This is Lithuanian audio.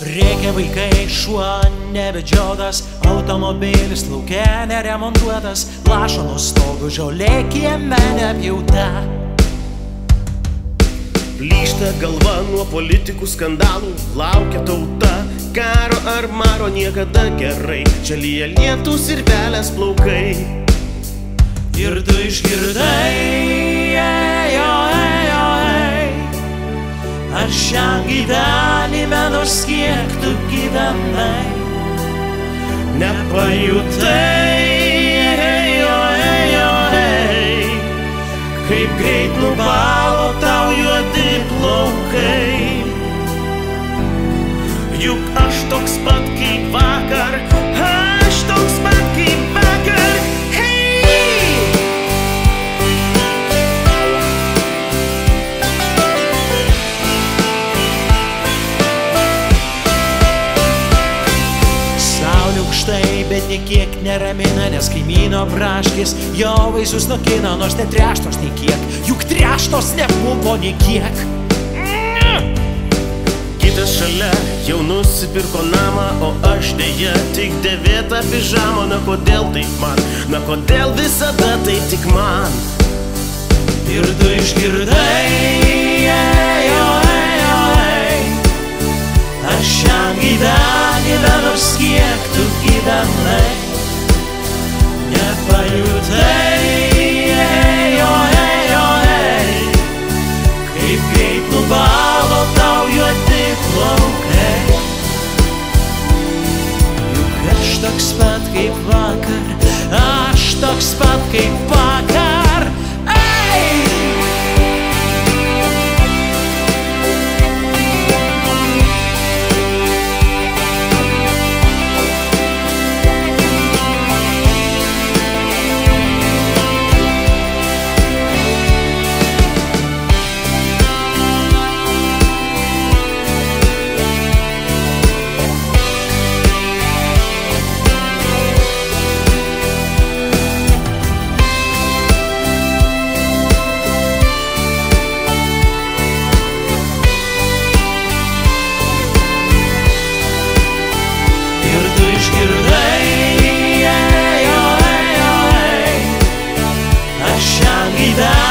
Rėkia vaikai, šuo nevedžiotas, automobilis lauke neremontuotas, lašo nuo stogo žolė kieme nepjauta. Plyšta galva nuo politikų skandalų, laukia tauta, karo ar maro niekada gerai, čia lyja lietus ir pelės plaukai. Ir tu išgirdai, ar šiam gyvenime nors kiek tu gyvenai, nepajutai, kaip greit nubalo tau juodi plaukai. Juk aš toks pat kaip vakar, aš toks pat kaip vakar. Bet niekiek neramina, nes kaimyno braškės jo vaisius nokina, nors netreštos nei kiek, juk treštos nebuvo nei kiek. Kitas šalia jau nusipirko namą, o aš dėja tik dėvėtą pižamą. Na kodėl taip man, na kodėl visada tai tik man? Ir tu išgirdai, aš šiam gyvenime nors kiek tu gyvenai, nepajutai, kaip greit nubalo tau juodi plaukai. Juk aš toks pat kaip vakar, aš toks pat kaip vakar. Išgirdai, aš šiam gyvenime